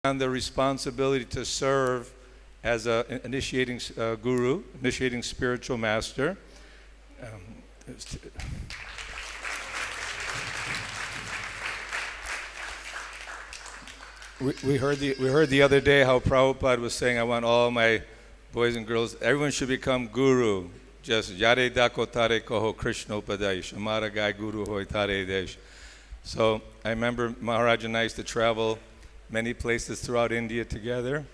on the responsibility to serve as a initiating guru, initiating spiritual master. Um, we heard the other day how Prabhupada was saying, I want all my boys and girls, everyone should become guru. Just yare dako tare koho Krishna upadesh, amara gai guru hoy tare desh. So I remember Maharaj and I used to travel many places throughout India together.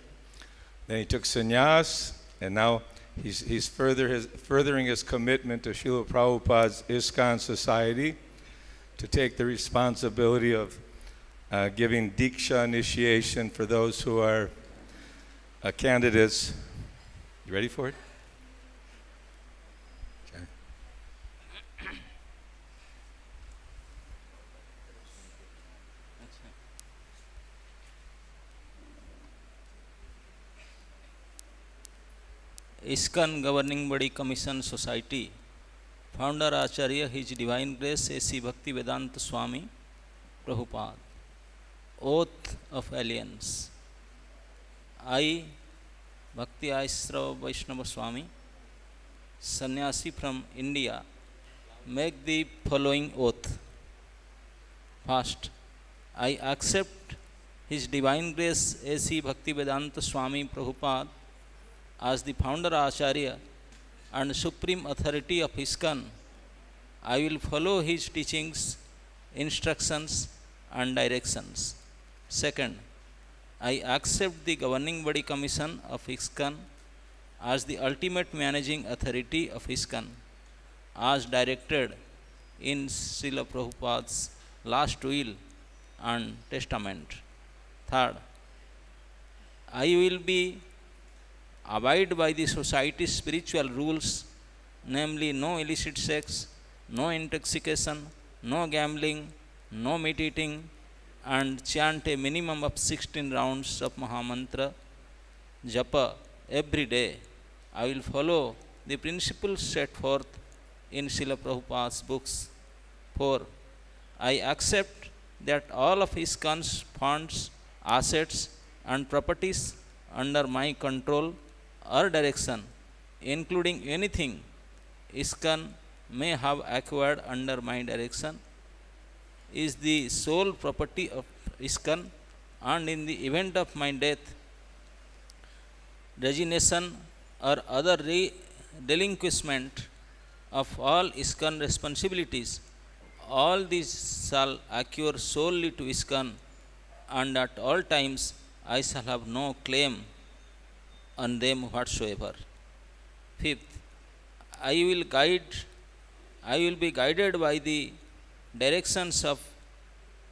Then he took sannyas, and now he's furthering his commitment to Srila Prabhupada's ISKCON society to take the responsibility of giving Diksha initiation for those who are candidates. You ready for it? Okay. ISKCON Governing Body Commission Society, Founder Acharya His Divine Grace A.C. Bhaktivedanta Swami Prabhupada. Oath of Alliance. I, Bhakti Aisrava Vaishnava Swami, sannyasi from India, make the following oath. First, I accept His Divine Grace A.C. Bhaktivedanta Swami Prabhupada as the founder Acharya and supreme authority of ISKCON. I will follow his teachings, instructions and directions. Second, I accept the Governing Body Commission of ISKCON as the ultimate managing authority of ISKCON, as directed in Srila Prabhupada's last will and testament. Third, I will abide by the society's spiritual rules, namely no illicit sex, no intoxication, no gambling, no meat eating, and chant a minimum of 16 rounds of Mahamantra Japa every day. I will follow the principles set forth in Srila Prabhupada's books. 4. I accept that all of ISKCON's funds, assets and properties under my control or direction, including anything ISKCON may have acquired under my direction, is the sole property of ISKCON, and in the event of my death, resignation or other relinquishment of all ISKCON responsibilities, all these shall accrue solely to ISKCON, and at all times I shall have no claim on them whatsoever. Fifth, I will be guided by the directions of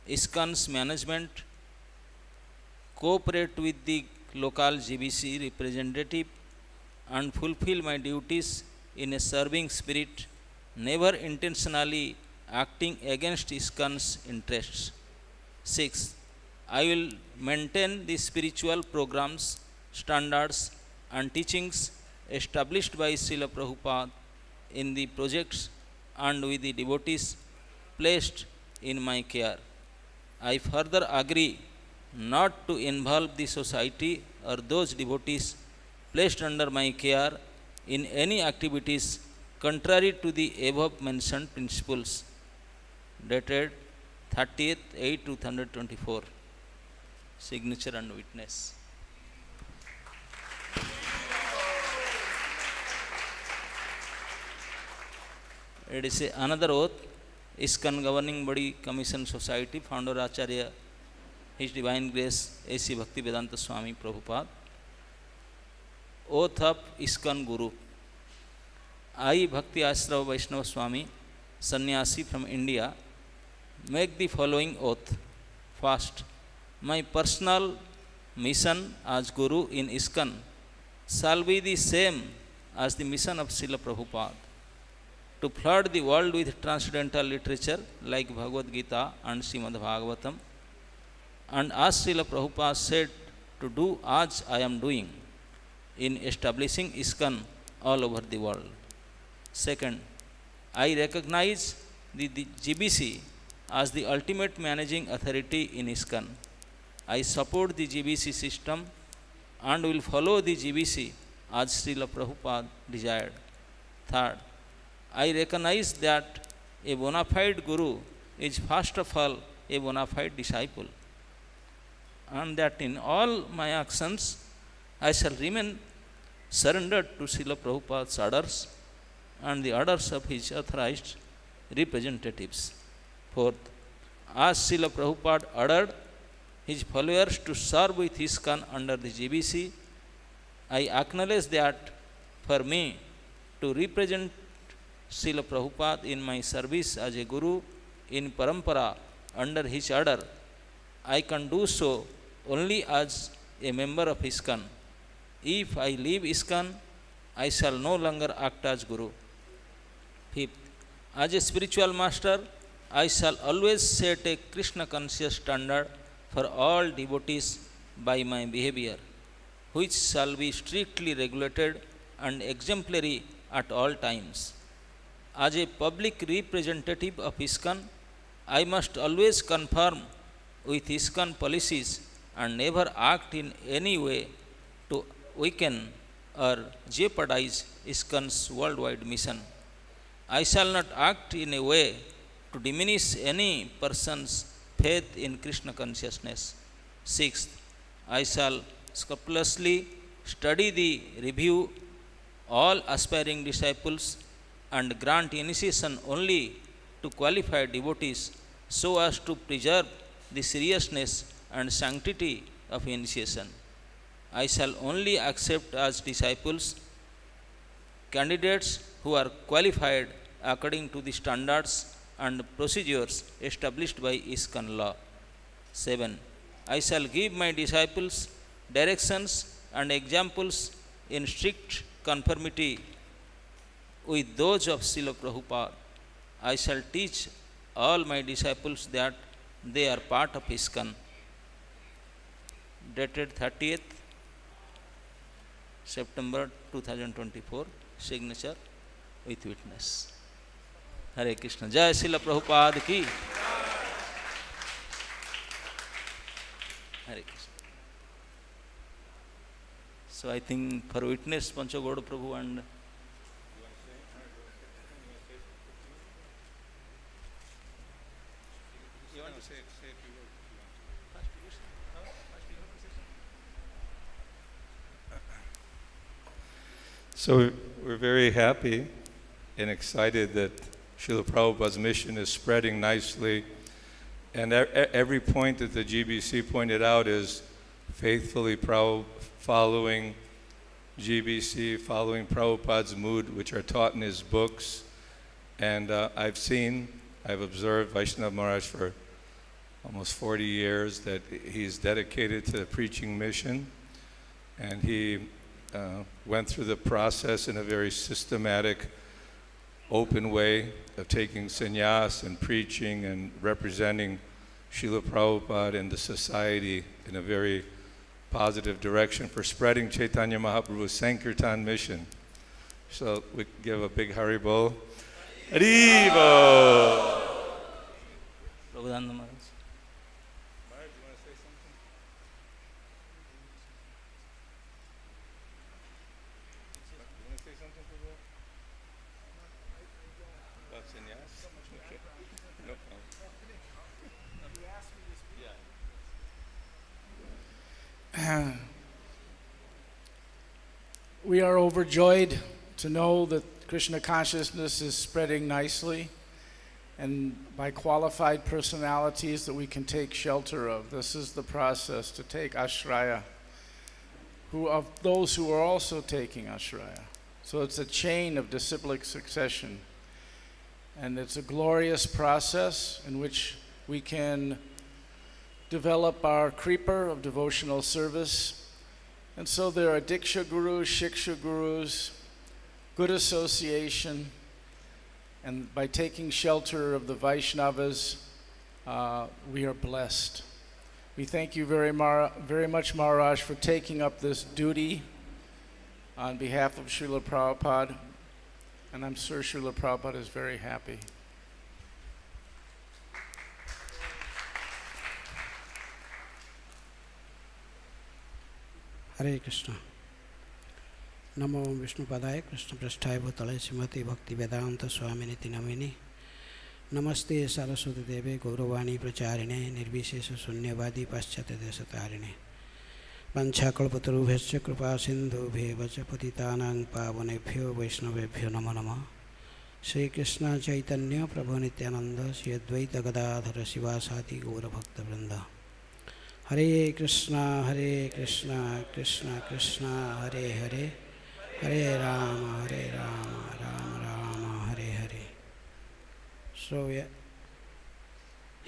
ISKCON's management, cooperate with the local GBC representative, and fulfill my duties in a serving spirit, never intentionally acting against ISKCON's interests. 6. I will maintain the spiritual programs, standards and teachings established by Srila Prabhupada in the projects and with the devotees placed in my care. I further agree not to involve the society or those devotees placed under my care in any activities contrary to the above mentioned principles. Dated 30th 8 2024. Signature and witness. It is another oath. ISKCON Governing Body Commission Society, Founder Acharya His Divine Grace A.C. Bhaktivedanta Swami Prabhupada. Oath of ISKCON Guru. I, Bhakti Asrava Vaishnava Swami, sannyasi from India, make the following oath. First, my personal mission as Guru in ISKCON shall be the same as the mission of Srila Prabhupada, to flood the world with transcendental literature like Bhagavad Gita and Srimad Bhagavatam, and as Srila Prabhupada said, to do as I am doing in establishing ISKCON all over the world. Second, I recognize the GBC as the ultimate managing authority in ISKCON, I support the GBC system and will follow the GBC as Srila Prabhupada desired. Third, I recognize that a bona fide guru is first of all a bona fide disciple, and that in all my actions I shall remain surrendered to Srila Prabhupada's orders and the orders of his authorized representatives. Fourth, as Srila Prabhupada ordered his followers to serve with ISKCON under the GBC, I acknowledge that for me to represent Srila Prabhupada in my service as a guru in Parampara under his order, I can do so only as a member of ISKCON. If I leave ISKCON, I shall no longer act as guru. Fifth, as a spiritual master, I shall always set a Krishna conscious standard for all devotees by my behavior, which shall be strictly regulated and exemplary at all times. As a public representative of ISKCON, I must always conform with ISKCON policies and never act in any way to weaken or jeopardize ISKCON's worldwide mission. I shall not act in a way to diminish any person's faith in Krishna consciousness. Sixth, I shall scrupulously study the review all aspiring disciples and grant initiation only to qualified devotees so as to preserve the seriousness and sanctity of initiation. I shall only accept as disciples candidates who are qualified according to the standards and procedures established by ISKCON law. 7. I shall give my disciples directions and examples in strict conformity with those of Srila Prabhupada. I shall teach all my disciples that they are part of ISKCON. Dated 30th September 2024, signature with witness. Hare Krishna. Jai Srila Prabhupada ki. Hare Krishna. So I think for witness Panchagoda Prabhu and So we're very happy and excited that Srila Prabhupada's mission is spreading nicely. And every point that the GBC pointed out is faithfully following GBC, following Prabhupada's mood, which are taught in his books. And I've observed Vaishnava Maharaj for almost 40 years, that he's dedicated to the preaching mission. And he went through the process in a very systematic, open way of taking sannyas and preaching and representing Srila Prabhupada and the society in a very positive direction for spreading Chaitanya Mahaprabhu's Sankirtan mission. So we give a big Haribol. Haribol! Prabhupada Maharaj. We are overjoyed to know that Krishna consciousness is spreading nicely and by qualified personalities that we can take shelter of. This is the process to take Ashraya, of those who are also taking Ashraya. So it's a chain of disciplic succession. And it's a glorious process in which we can develop our creeper of devotional service. And so there are Diksha Gurus, Shiksha Gurus, good association, and by taking shelter of the Vaishnavas, we are blessed. We thank you very much, Maharaj, for taking up this duty on behalf of Srila Prabhupada, and I'm sure Srila Prabhupada is very happy. हरे कृष्ण। नमो विष्णुपदाय कृष्णपृष्ठाय भूतले श्रीमती भक्ति वेदांत स्वामिनिति nominee. नमस्ते सरस्वती देवे गौरवाणी प्रचारिणे निर्विशेष शून्यवादी पाश्चात्य देशतारिणे। वंशाकल्पतरुभ्यश्च कृपा सिन्धुभ्येव च पतितानां पावनेभ्यो वैष्णवेभ्यो नमो नमः। श्रीकृष्ण चैतन्य प्रभु नित्यानंद श्री अद्वैत गदाधर शिवासादि गौरभक्तवृंद। हरे कृष्णा कृष्ण कृष्ण हरे हरे, हरे राम राम राम हरे हरे। सो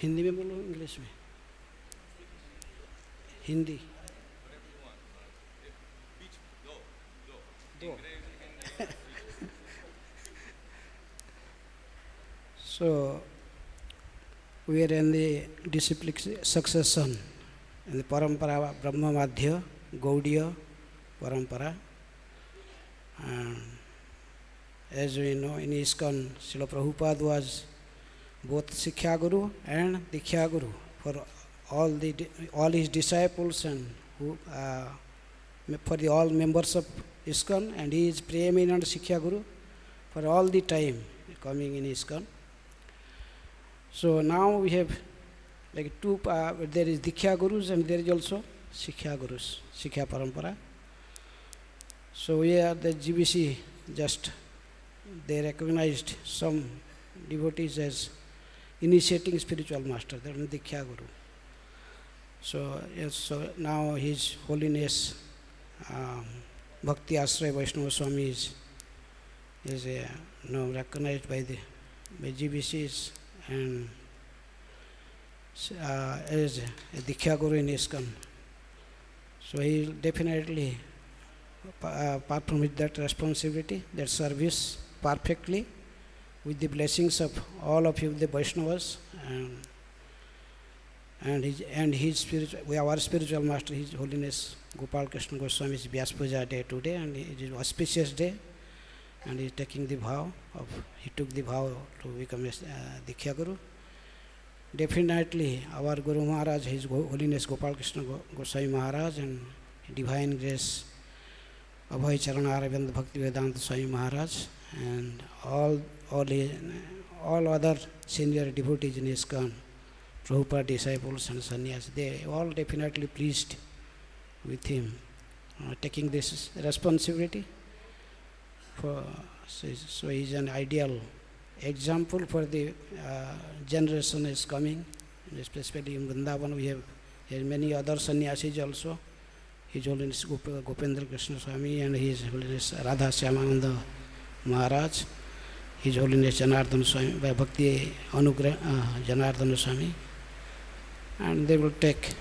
हिंदी में बोलो इंग्लिश में? हिंदी दो। So we are in the disciplic succession in the Parampara Brahma Madhya Gaudiya Parampara. And as we know, in ISKCON, Srila Prabhupada was both Siksha Guru and Diksha Guru for all his disciples and who, for the all members of ISKCON, and he is preeminent Siksha Guru for all the time coming in ISKCON. So now we have like two, there is Diksha Gurus and there is also Siksha Gurus, Siksha Parampara. So we are the GBC, just they recognized some devotees as initiating spiritual master, they are Diksha Guru. So yes, so now His Holiness Bhakti Ashraya Vaishnava Swami is now recognized by GBCs and as a Diksha Guru in ISKCON. So he will definitely perform that responsibility, that service perfectly with the blessings of all of you, the Vaishnavas, and his spiritual, our spiritual master, His Holiness Gopal Krishna Goswami's Vyas Puja day today, and it is an auspicious day, and he is taking the vow of, he took the vow to become a Diksha Guru. Definitely our Guru Maharaj, His Holiness Gopal Krishna Goswami Maharaj, and Divine Grace Abhay Charana Aravind Bhakti Vedanta Swami Maharaj, and all other senior devotees in ISKCON, Prabhupada disciples and sannyas, they all definitely pleased with him taking this responsibility. So he is an ideal example for the generation is coming, especially in Vrindavan. We have many other sannyasis also. His Holiness Gopendra Krishna Swami and His Holiness Radha Shyamananda Maharaj, His Holiness Janardhan Swami, by Bhakti Anugrah Janardhan Swami, and they will take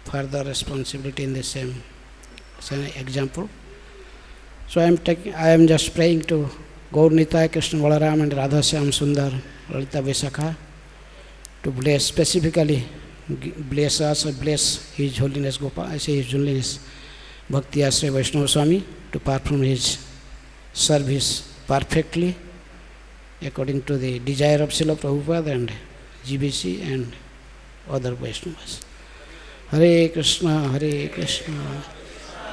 further responsibility in the same example. So I am just praying to Gaur Nitai Krishna Balaram and Radha Shyam Sundar Lalita Vaisakha to bless, specifically bless us, bless His Holiness Gopal, His Holiness Bhakti Ashraya Vaishnava Swami to perform his service perfectly according to the desire of Srila Prabhupada and GBC and other Vaishnavas. Hare Krishna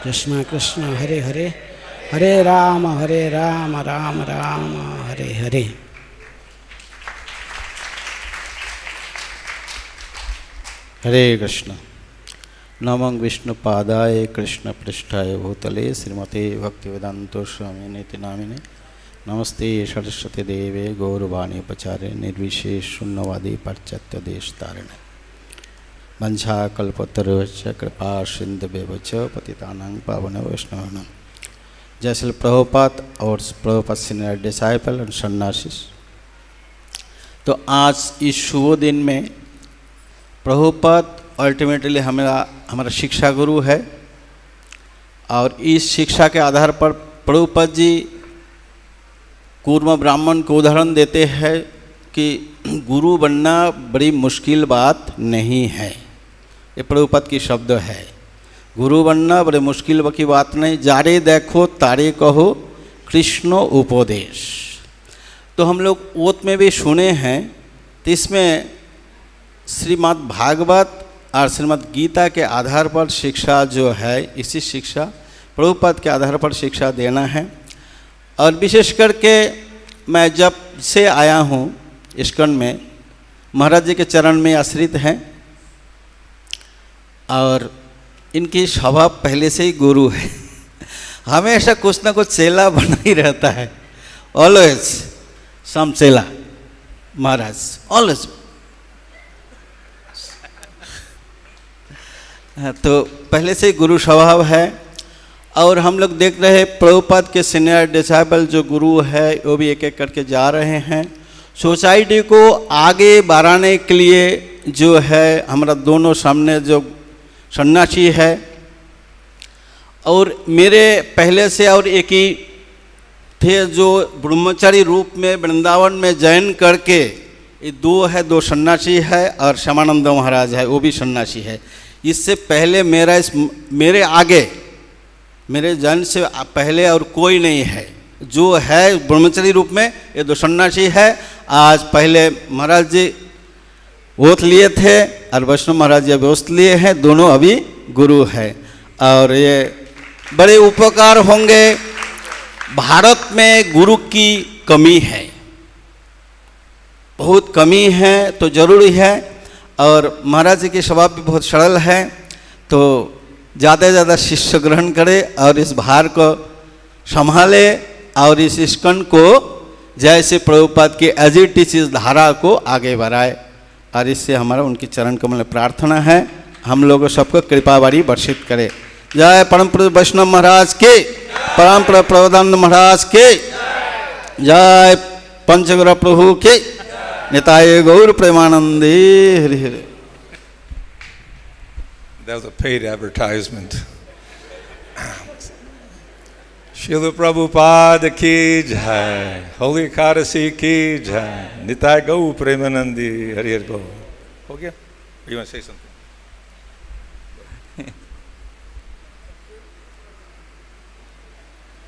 Krishna Krishna Hare Hare, Hare Rama Rama Rama Hare Hare. हरे कृष्ण। नमो विष्णुपादाय कृष्ण पृष्ठाय भूतले श्रीमते भक्तिवेदांत स्वामिनिति नामिने। नमस्ते सरस्वती देवे गौरवाणी प्रचारे निर्विशेष शून्यवादी पाश्चात्य देशतारिणे। वंशाकल्पतरुश्च कृपा सिन्धुभ्येव च पतितानां पावनेभ्यो वैष्णवानां। जय श्री प्रभुपाद और प्रभुपाद सीनियर डिसाइपल एंड सन्यासीस। तो आज इस शुभ दिन में प्रभुपाद अल्टीमेटली हमारा शिक्षा गुरु है, और इस शिक्षा के आधार पर प्रभुपाद जी कूर्म ब्राह्मण को उदाहरण देते हैं कि गुरु बनना बड़ी मुश्किल बात नहीं है। ये प्रभुपाद की शब्द है, गुरु बनना बड़े मुश्किल की बात नहीं, जारे देखो तारे कहो कृष्ण उपदेश। तो हम लोग ओत में भी सुने हैं, तो इसमें श्रीमद् भागवत और श्रीमद् गीता के आधार पर शिक्षा जो है, इसी शिक्षा प्रभुपाद के आधार पर शिक्षा देना है। और विशेष करके मैं जब से आया हूँ इस्कॉन में, महाराज जी के चरण में आश्रित हैं और इनकी स्वभाव पहले से ही गुरु है। हमेशा कुछ ना कुछ चेला बना ही रहता है, ऑलवेज सम चेला महाराज, ऑलवेज। तो पहले से ही गुरु स्वभाव है। और हम लोग देख रहे हैं प्रभुपाद के सीनियर डिसाइपल जो गुरु है वो भी एक एक करके जा रहे हैं। सोसाइटी को आगे बढ़ाने के लिए जो है हमारा दोनों सामने जो सन्यासी है, और मेरे पहले से और एक ही थे जो ब्रह्मचारी रूप में वृंदावन में जैन करके, ये दो सन्यासी है, और श्यामानंद महाराज है वो भी सन्यासी है। इससे पहले मेरे आगे, मेरे जैन से पहले और कोई नहीं है जो है ब्रह्मचारी रूप में, ये दो सन्यासी है। आज पहले महाराज जी ओथ लिए थे और वैष्णव महाराज जी अभी ओथ लिए हैं, दोनों अभी गुरु है। और ये बड़े उपकार होंगे। भारत में गुरु की कमी है, बहुत कमी है, तो जरूरी है। और महाराज जी की स्वभाव भी बहुत सरल है, तो ज़्यादा से ज़्यादा शिष्य ग्रहण करे और इस भार को संभाले और इस इस्कॉन को जैसे प्रभुपाद की एज इट इज इस धारा को आगे बढ़ाए। और इससे हमारा उनकी चरण कमल में प्रार्थना है, हम लोगों सबको कृपावारी वर्षित करे। जय परम पूज्य वैष्णव महाराज के, परम प्रभुदानंद महाराज के, जय पंचगुरु प्रभु के, निताय गौर प्रेमानंदे Hari Hari. That was a paid advertisement. Srila Prabhupada ki jai, Holy Ekadasi ki jai, Nitai Gau Premanandi, Hari Hari Bol. Ho gaya? Or you want to say something?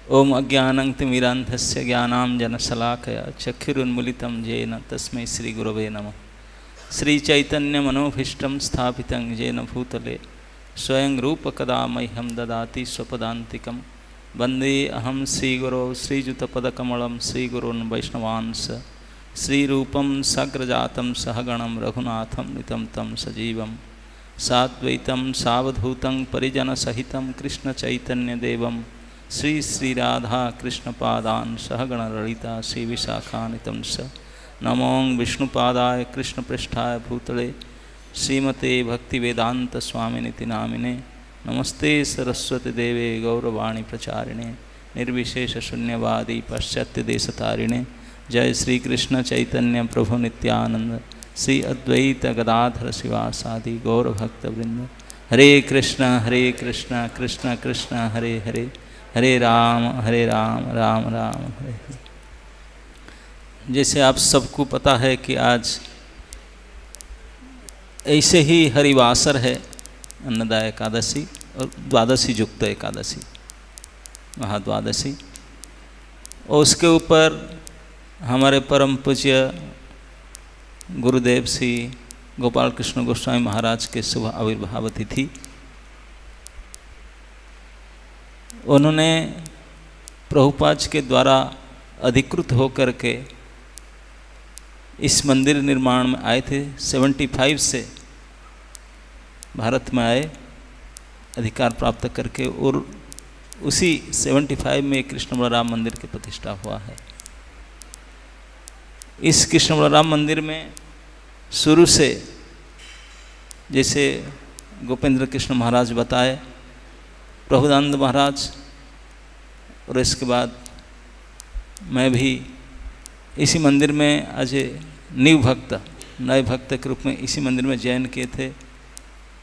ओम अज्ञानं तिमिरान्धस्य ज्ञानाञ्जनशलाकया चक्षुरुन्मीलितं येन तस्मै श्रीगुरवे नमः। श्रीचैतन्यमनोभीष्टं स्थापितं येन भूतले स्वयं रूपकदा मह्यं ददाति स्वपदान्तिकं। वन्दे अहं श्रीगुरो श्रीयुतपदकमलं श्रीगुरून् वैष्णवांस श्रीरूपं सग्रजातं सहगणं रघुनाथं नितं तं सजीवं साद्वैतं सावधूतं परिजनसहितं कृष्णचैतन्यदेवं श्री श्री राधा कृष्ण पादान सहगण ललिता श्री विशाखानितं स। नमो विष्णुपादाय कृष्ण पृष्ठाय भूतले श्रीमते भक्तिवेदांत स्वामिनिति नामिने। नमस्ते सरस्वती देवे गौरवाणी प्रचारिणे निर्विशेष शून्यवादी पाश्चात्य देशतारिणे। जय श्री कृष्ण चैतन्य प्रभु नित्यानंद श्री अद्वैत गदाधर शिवासादि गौरभक्तवृंद। हरे कृष्ण कृष्ण कृष्ण हरे हरे, हरे राम राम राम हरे हरे। जैसे आप सबको पता है कि आज ऐसे ही हरिवासर है, अन्नदा एकादशी और द्वादशी युक्त एकादशी, महाद्वादशी। और उसके ऊपर हमारे परम पूज्य गुरुदेव श्री गोपाल कृष्ण गोस्वामी महाराज के शुभ आविर्भाव तिथि। उन्होंने प्रभुपाद के द्वारा अधिकृत होकर के इस मंदिर निर्माण में आए थे। 75 से भारत में आए अधिकार प्राप्त करके, और उसी 75 में कृष्ण बलराम मंदिर की प्रतिष्ठा हुआ है। इस कृष्ण बलराम मंदिर में शुरू से, जैसे गोपेंद्र कृष्ण महाराज बताए, प्रभुदानंद महाराज, और इसके बाद मैं भी इसी मंदिर में आज नीव भक्त, नए भक्त के रूप में इसी मंदिर में जॉइन किए थे।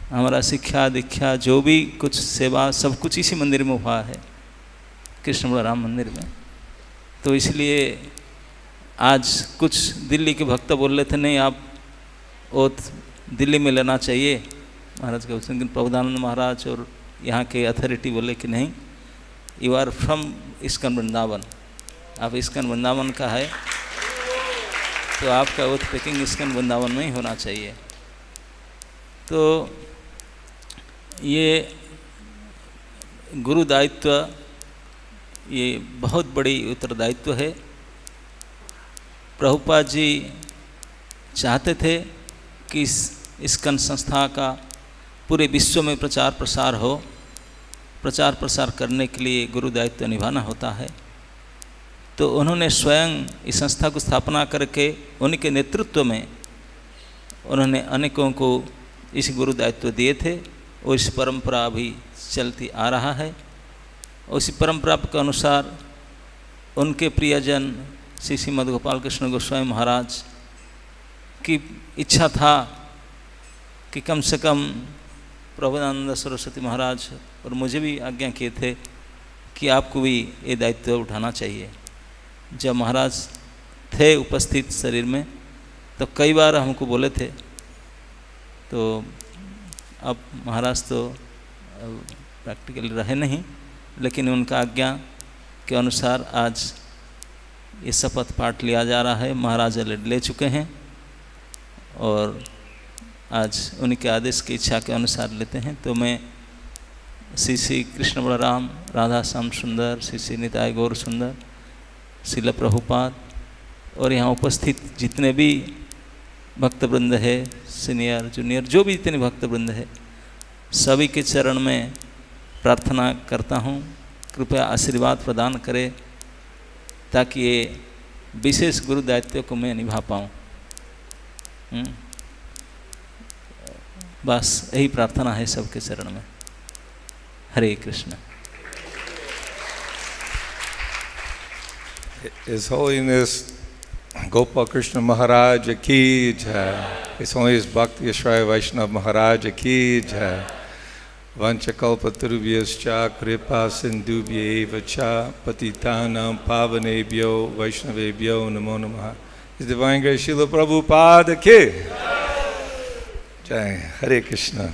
हमारा शिक्षा दीक्षा जो भी कुछ सेवा सब कुछ इसी मंदिर में हुआ है, कृष्ण बलराम मंदिर में। तो इसलिए आज कुछ दिल्ली के भक्त बोल रहे थे नहीं आप ओथ दिल्ली में लेना चाहिए महाराज का, लेकिन प्रभुदानंद महाराज और यहाँ के अथॉरिटी बोले कि नहीं, you are from ISKCON Vrindavan, आप इस्कॉन वृंदावन का है तो आपका ओथ टेकिंग इस्कॉन वृंदावन में ही होना चाहिए। तो ये गुरु दायित्व ये बहुत बड़ी उत्तरदायित्व है। प्रभुपाद जी चाहते थे कि इस इस्कॉन संस्था का पूरे विश्व में प्रचार प्रसार हो। प्रचार प्रसार करने के लिए गुरु दायित्व निभाना होता है। तो उन्होंने स्वयं इस संस्था को स्थापना करके उनके नेतृत्व में उन्होंने अनेकों को इस गुरु दायित्व दिए थे और इस परंपरा अभी चलती आ रहा है। उसी परंपरा के अनुसार उनके प्रियजन श्री श्रीमद् गोपाल कृष्ण गोस्वामी महाराज की इच्छा था कि कम से कम प्रभुदानंद सरस्वती महाराज और मुझे भी आज्ञा किए थे कि आपको भी ये दायित्व उठाना चाहिए। जब महाराज थे उपस्थित शरीर में तो कई बार हमको बोले थे। तो अब महाराज तो प्रैक्टिकली रहे नहीं, लेकिन उनका आज्ञा के अनुसार आज ये शपथ पाठ लिया जा रहा है। महाराज ले चुके हैं और आज उनके आदेश की इच्छा के अनुसार लेते हैं। तो मैं श्री श्री कृष्ण बलराम राधा श्याम सुंदर, श्री श्री निताय गौर सुंदर, श्रील प्रभुपाद और यहाँ उपस्थित जितने भी भक्तवृंद है, सीनियर जूनियर जो भी जितने भक्तवृंद है, सभी के चरण में प्रार्थना करता हूँ कृपया आशीर्वाद प्रदान करें ताकि ये विशेष गुरु दायित्व को मैं निभा पाऊँ। बस यही प्रार्थना है सबके चरण में। हरे Krishna. His Holiness Gopal Krishna Maharaj Ki Jai. His Holiness Bhakti Ashray Vaishnava Maharaj Ki Jai. Vanchakalpatarubhyascha kripa sindhubhya cha patitanam pavanebhyo vaishnavebhyo namo namaha. His Divine Grace Srila Prabhupada Ki Jai. Hare Krishna.